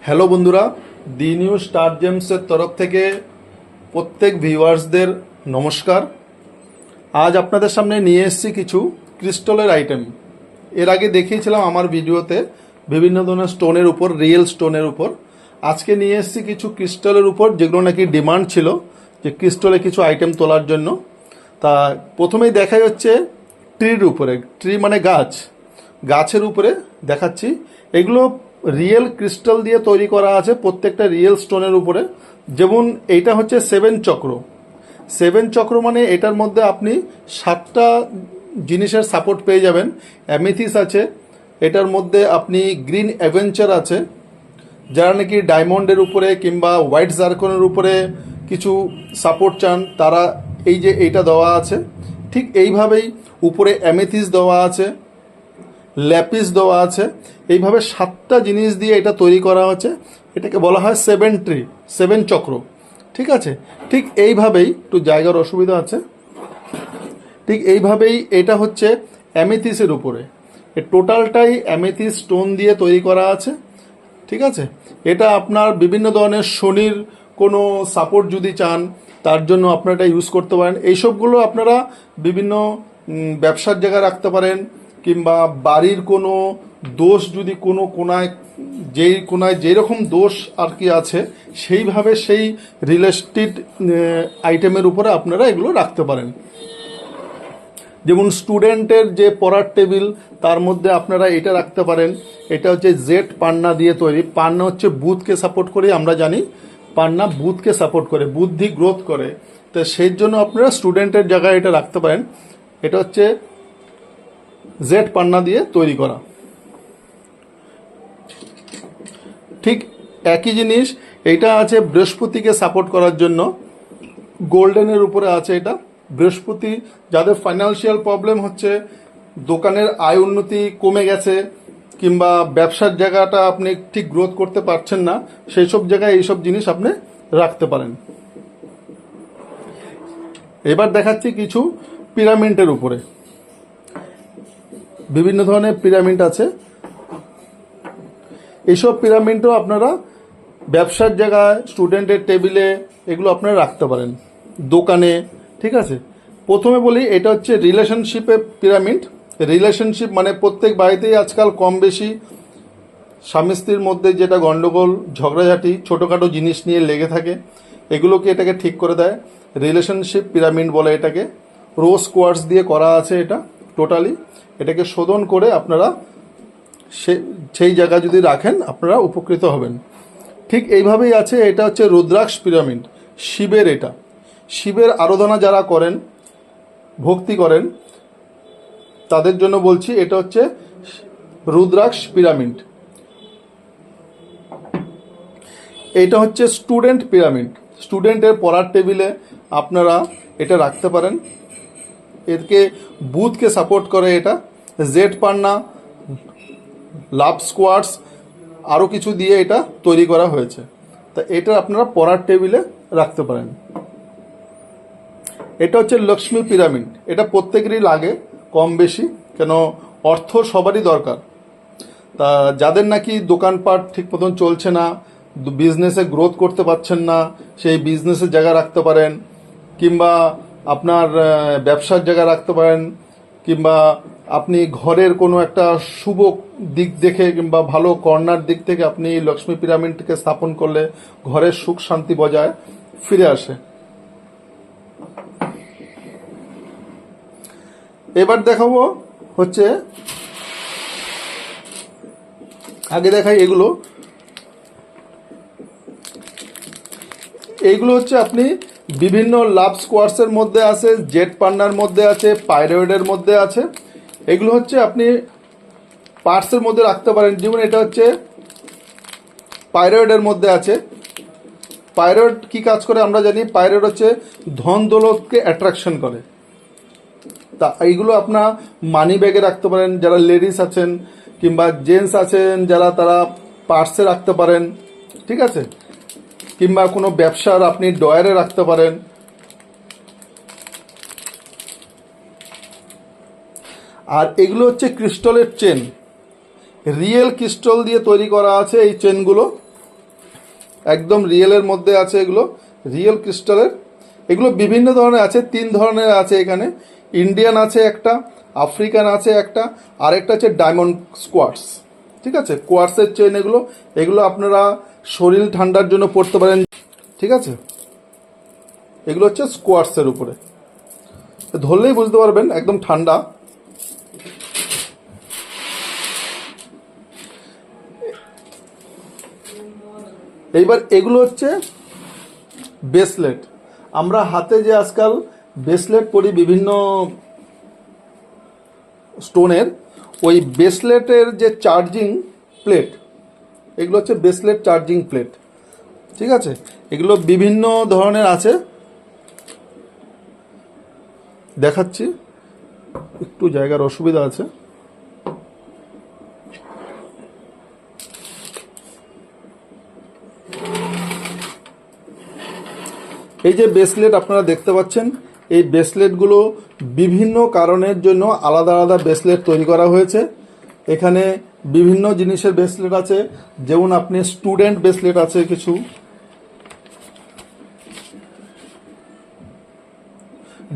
Hello বন্ধুরা, দি new star জেমসের তরফ থেকে প্রত্যেক ভিউয়ার্সদের নমস্কার। আজ আপনাদের সামনে নিয়ে এসেছি কিছু ক্রিস্টালের আইটেম। এর আগে দেখিয়েছিলাম আমার ভিডিওতে বিভিন্ন ধরনের স্টোনের উপর, রিয়েল স্টোনের উপর। আজকে নিয়ে এসেছি কিছু ক্রিস্টালের উপর, যেগুলো নাকি ডিমান্ড ছিল যে ক্রিস্টালে কিছু আইটেম তোলার জন্য। তা প্রথমেই দেখাই হচ্ছে ট্রির উপরে, ট্রি মানে গাছ, গাছের উপরে দেখাচ্ছি। এগুলো রিয়েল ক্রিস্টাল দিয়ে তৈরি করা আছে, প্রত্যেকটা রিয়েল স্টোনের উপরে। যেমন এইটা হচ্ছে 7 চক্র। 7 চক্র মানে এটার মধ্যে আপনি 7টা জিনিসের সাপোর্ট পেয়ে যাবেন। অ্যামেথিস আছে এটার মধ্যে, আপনি গ্রিন অ্যাভেঞ্চার আছে, যারা নাকি ডায়মন্ডের উপরে কিংবা হোয়াইট জার্কনের উপরে কিছু সাপোর্ট চান তারা এই যে এইটা দেওয়া আছে। ঠিক এইভাবেই উপরে অ্যামেথিস দেওয়া আছে, ল্যাপিস দেওয়া আছে। এইভাবে 7টা জিনিস দিয়ে এটা তৈরি করা হচ্ছে। এটাকে বলা হয় 7 ট্রি, 7 চক্র। ঠিক আছে, ঠিক এইভাবেই, একটু জায়গার অসুবিধা আছে, ঠিক এইভাবেই এটা হচ্ছে অ্যামেথিসের উপরে। টোটালটাই অ্যামেথিস স্টোন দিয়ে তৈরি করা আছে। ঠিক আছে, এটা আপনার বিভিন্ন ধরনের শনির কোনো সাপোর্ট যদি চান তার জন্য আপনারা এটা ইউজ করতে পারেন। এইসবগুলো আপনারা বিভিন্ন ব্যবসার জায়গায় রাখতে পারেন, কিংবা বাড়ির কোনো দোষ যদি কোনো কোনায়, যেই কোনায় যেরকম দোষ আর কি আছে সেইভাবে সেই রিলেটেড আইটেমের উপরে আপনারা এগুলো রাখতে পারেন। যেমন স্টুডেন্টের যে পড়ার টেবিল, তার মধ্যে আপনারা এটা রাখতে পারেন। এটা হচ্ছে জেড পান্না দিয়ে তৈরি। পান্না হচ্ছে বুথকে সাপোর্ট করে, আমরা জানি পান্না বুথকে সাপোর্ট করে, বুদ্ধি গ্রোথ করে। তো সেই জন্য আপনারা স্টুডেন্টের জায়গায় এটা রাখতে পারেন। এটা হচ্ছে জেড পান্না দিয়ে তৈরি করা। ঠিক একই জিনিস এটা আছে বৃহস্পতিকে সাপোর্ট করার জন্য, গোল্ডেনের উপরে আছে এটা। বৃহস্পতি, যাদের ফাইন্যান্সিয়াল প্রবলেম হচ্ছে, দোকানের আয় উন্নতি কমে গেছে, কিংবা ব্যবসার জায়গাটা আপনি ঠিক গ্রোথ করতে পারছেন না, সেই সব জায়গায় এইসব জিনিস আপনি রাখতে পারেন। এবার দেখাচ্ছি কিছু পিরামিডের উপরে। বিভিন্ন ধরনের পিরামিড আছে। এইসব পিরামিডও আপনারা ব্যবসার জায়গায়, স্টুডেন্টের টেবিলে এগুলো আপনারা রাখতে পারেন, দোকানে। ঠিক আছে, প্রথমে বলি এটা হচ্ছে রিলেশনশিপের পিরামিড। রিলেশনশিপ মানে প্রত্যেক বাড়িতেই আজকাল কম বেশি স্বামী স্ত্রীর মধ্যে যেটা গন্ডগোল, ঝগড়াঝাটি, ছোটোখাটো জিনিস নিয়ে লেগে থাকে, এগুলোকে এটাকে ঠিক করে দেয়। রিলেশনশিপ পিরামিড বলে এটাকে। রোজ কোয়ার্টস দিয়ে করা আছে এটা টোটালি। এটাকে শোধন করে আপনারা সেই জায়গায় যদি রাখেন আপনারা উপকৃত হবেন। ঠিক এইভাবেই আছে, এটা হচ্ছে রুদ্রাক্ষ পিরামিড, শিবের। এটা শিবের আরাধনা যারা করেন, ভক্তি করেন, তাদের জন্য বলছি, এটা হচ্ছে রুদ্রাক্ষ পিরামিড। এটা হচ্ছে স্টুডেন্ট পিরামিড। স্টুডেন্টের পড়ার টেবিলে আপনারা এটা রাখতে পারেন। একে বুথকে সাপোর্ট করে এটা। জেড পান্না, লাভ স্কোয়াডস, আরও কিছু দিয়ে এটা তৈরি করা হয়েছে। তা এটা আপনারা পড়ার টেবিলে রাখতে পারেন। এটা হচ্ছে লক্ষ্মী পিরামিড। এটা প্রত্যেকেরই লাগে কম বেশি, কেন অর্থ সবারই দরকার। তা যাদের নাকি দোকানপাট ঠিক মতন চলছে না, বিজনেসে গ্রোথ করতে পারছেন না, সেই বিজনেসের জায়গা রাখতে পারেন, কিংবা আপনার ব্যবসার জায়গা রাখতে পারেন, কিংবা আপনি ঘরের কোনো একটা শুভ দিক দেখে কিংবা ভালো কর্নার দিক থেকে আপনি লক্ষ্মী পিরামিডকে স্থাপন করলে ঘরের সুখ শান্তি বজায় ফিরে আসে। এবার দেখাবো হচ্ছে, আগে দেখাই এগুলো। এইগুলো হচ্ছে আপনি বিভিন্ন লাভ স্কোয়ার্সের মধ্যে আছে, জেড পান্নার মধ্যে আছে, পাইরয়েডের মধ্যে আছে। এগুলো হচ্ছে আপনি পার্টসের মধ্যে রাখতে পারেন। যেমন এটা হচ্ছে পাইরয়েডের মধ্যে আছে। পাইরয়েড কি কাজ করে আমরা জানি। পাইরয়েড হচ্ছে ধন দৌলতকে অ্যাট্রাকশন করে। তা এইগুলো আপনার মানি ব্যাগে রাখতে পারেন, যারা লেডিস আছেন কিংবা জেন্টস আছেন যারা, তারা পার্সে রাখতে পারেন। ঠিক আছে, কিংবা কোনো ব্যবসার আপনি ডয়ারে রাখতে পারেন। আর এগুলো হচ্ছে ক্রিস্টালের চেন, রিয়েল ক্রিস্টাল দিয়ে তৈরি করা আছে এই চেনগুলো। একদম রিয়েলের মধ্যে আছে, এগুলো রিয়েল ক্রিস্টালের। এগুলো বিভিন্ন ধরনের আছে, 3 ধরনের আছে এখানে। ইন্ডিয়ান আছে একটা, আফ্রিকান আছে একটা, আরেকটা আছে ডায়মন্ড স্কোয়ার্টস। ঠিক আছে, কোয়ার্টসের চেন এগুলো। এগুলো আপনারা শরীর ঠান্ডার জন্য পড়তে পারেন। ঠিক আছে, এগুলো হচ্ছে স্কোয়ার্টসের উপরে, ধরলেই বুঝতে পারবেন একদম ঠান্ডা। এইবার এগুলো হচ্ছে ব্রেসলেট। আমরা হাতে যে আজকাল ব্রেসলেট পরি বিভিন্ন স্টোনের, ওই ব্রেসলেটের যে চার্জিং প্লেট, এগুলো হচ্ছে ব্রেসলেট চার্জিং প্লেট। ঠিক আছে, এগুলো বিভিন্ন ধরনের আছে, দেখাচ্ছি। একটু জায়গার অসুবিধা আছে। এই যে ব্রেসলেট আপনারা দেখতে পাচ্ছেন, এই ব্রেসলেটগুলো বিভিন্ন কারণের জন্য আলাদা আলাদা ব্রেসলেট তৈরি করা হয়েছে। এখানে বিভিন্ন জিনিসের ব্রেসলেট আছে, যেমন আপনি স্টুডেন্ট ব্রেসলেট আছে কিছু,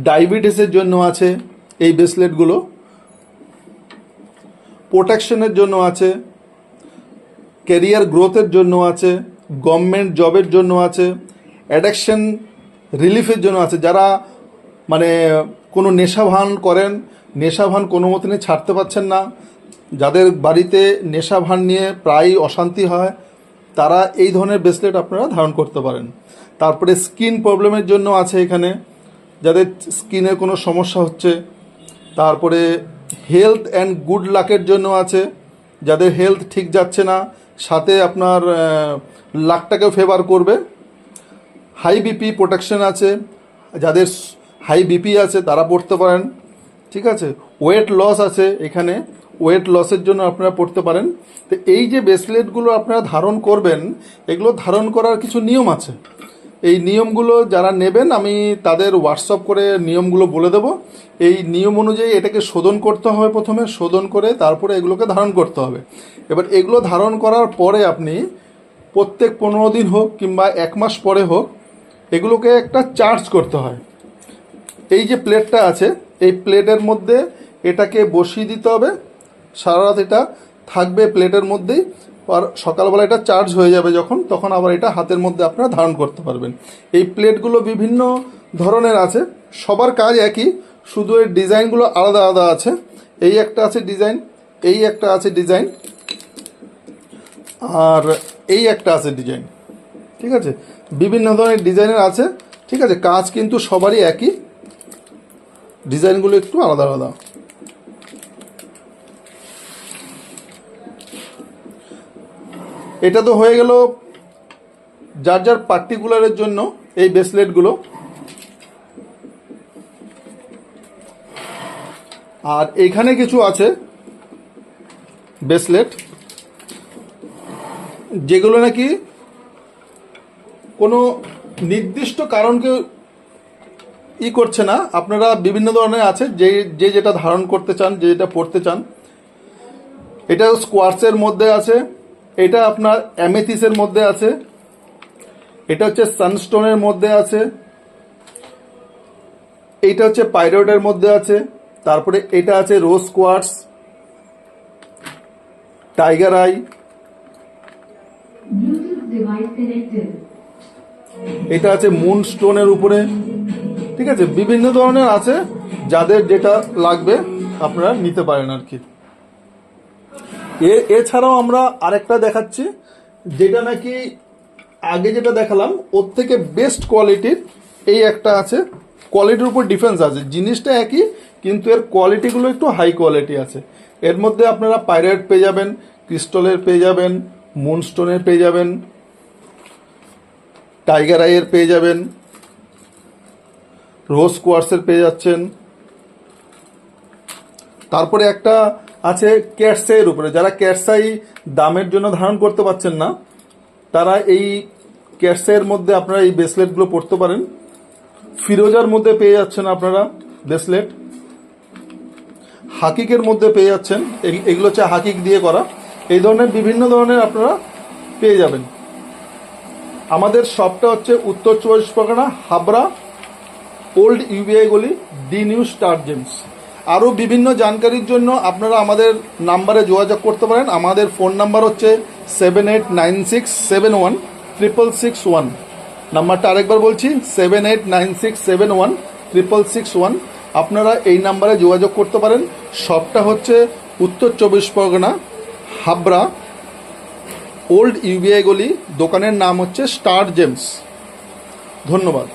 ডায়াবেটিসের জন্য আছে এই ব্রেসলেটগুলো, প্রোটেকশনের জন্য আছে, ক্যারিয়ার গ্রোথের জন্য আছে, গভর্নমেন্ট জবের জন্য আছে, অ্যাডিকশন রিলিফের জন্য আছে। যারা মানে কোনো নেশাভান করেন, নেশাভান কোনো মতনই ছাড়তে পারছেন না, যাদের বাড়িতে নেশাভান নিয়ে প্রায় অশান্তি হয়, তারা এই ধরনের ব্রেসলেট আপনারা ধারণ করতে পারেন। তারপরে স্কিন প্রবলেমের জন্য আছে এখানে, যাদের স্কিনের কোনো সমস্যা হচ্ছে। তারপরে হেলথ অ্যান্ড গুড লাকের জন্য আছে, যাদের হেলথ ঠিক যাচ্ছে না, সাথে আপনার লাকটাকেও ফেভার করবে। হাই বিপি প্রোটেকশন আছে, যাদের হাই বিপি আছে তারা পড়তে পারেন। ঠিক আছে, ওয়েট লস আছে এখানে, ওয়েট লসের জন্য আপনারা পড়তে পারেন। তো এই যে ব্রেসলেটগুলো আপনারা ধারণ করবেন, এগুলো ধারণ করার কিছু নিয়ম আছে। এই নিয়মগুলো যারা নেবেন, আমি তাদের হোয়াটসঅ্যাপ করে নিয়মগুলো বলে দেব। এই নিয়ম অনুযায়ী এটাকে শোধন করতে হবে, প্রথমে শোধন করে তারপরে এগুলোকে ধারণ করতে হবে। এবার এগুলো ধারণ করার পরে আপনি প্রত্যেক 15 দিন হোক কিংবা 1 মাস পরে হোক, এগুলোকে একটা চার্জ করতে হয়। এই যে প্লেটটা আছে, এই প্লেটের মধ্যে এটাকে বসিয়ে দিতে হবে, সারা রাত এটা থাকবে প্লেটের মধ্যেই। আর সকালবেলা এটা চার্জ হয়ে যাবে যখন, তখন আবার এটা হাতের মধ্যে আপনারা ধারণ করতে পারবেন। এই প্লেটগুলো বিভিন্ন ধরনের আছে, সবার কাজ একই, শুধু এর ডিজাইনগুলো আলাদা আলাদা আছে। এই একটা আছে ডিজাইন, এই একটা আছে ডিজাইন, আর এই একটা আছে ডিজাইন। ঠিক আছে, বিভিন্ন ধরনের ডিজাইনের আছে। ঠিক আছে, কাজ কিন্তু সবারই একই, ডিজাইনগুলো একটু আলাদা আলাদা। এটা তো হয়ে গেল যার যার পার্টিকুলারের জন্য এই ব্রেসলেটগুলো। আর এখানে কিছু আছে ব্রেসলেট, যেগুলো নাকি কোনো নির্দিষ্ট কারণকে করছে না। আপনারা বিভিন্ন ধরনের আছে, যে যে যেটা ধারণ করতে চান, যে যেটা পড়তে চান। এটা স্কোয়ার্টসের মধ্যে আছে, এটা আপনার অ্যামেথিসের মধ্যে আছে, এটা হচ্ছে সানস্টোনের মধ্যে আছে, এইটা হচ্ছে পাইরোডের মধ্যে আছে, তারপরে এটা আছে রোজ কোয়ার্টস, টাইগার আই, এটা আছে মুন স্টোনের উপরে। ঠিক আছে, বিভিন্ন ধরনের আছে, যাদের যেটা লাগবে আপনারা নিতে পারেন আর কি। এছাড়াও আমরা আরেকটা দেখাচ্ছি, যেটা নাকি আগে যেটা দেখালাম ওর থেকে বেস্ট কোয়ালিটির। এই একটা আছে, কোয়ালিটির উপর ডিফারেন্স আছে, জিনিসটা একই কিন্তু এর কোয়ালিটিগুলো একটু হাই কোয়ালিটি আছে। এর মধ্যে আপনারা পাইরেট পেয়ে যাবেন, ক্রিস্টালের পেয়ে যাবেন, মুনস্টোনের পেয়ে যাবেন, টাইগার আইয়ের পেয়ে যাবেন, রোজ কোয়ার্টসের পেয়ে যাচ্ছেন। তারপরে একটা আছে ক্যাটসাইয়ের উপরে, যারা ক্যাটসাই দামের জন্য ধারণ করতে পারছেন না, তারা এই ক্যাটসাইয়ের মধ্যে আপনারা এই ব্রেসলেটগুলো পরতে পারেন। ফিরোজার মধ্যে পেয়ে যাচ্ছেন আপনারা ব্রেসলেট, হাকিকের মধ্যে পেয়ে যাচ্ছেন, এগুলো হচ্ছে হাকিক দিয়ে করা। এই ধরনের বিভিন্ন ধরনের আপনারা পেয়ে যাবেন। আমাদের শপটা হচ্ছে উত্তর 24 পরগনা, হাবড়া, ওল্ড ইউবিআই গলি, ডি নিউ স্টার জেমস। আরও বিভিন্ন জানকারির জন্য আপনারা আমাদের নাম্বারে যোগাযোগ করতে পারেন। আমাদের ফোন নাম্বার হচ্ছে 7896716661। নাম্বারটা আরেকবার বলছি, 7896716661। আপনারা এই নাম্বারে যোগাযোগ করতে পারেন। শপটা হচ্ছে উত্তর 24 পরগনা, হাবড়া, ওল্ড ইউবিআই গলি। দোকানের নাম হচ্ছে স্টার জেমস। ধন্যবাদ।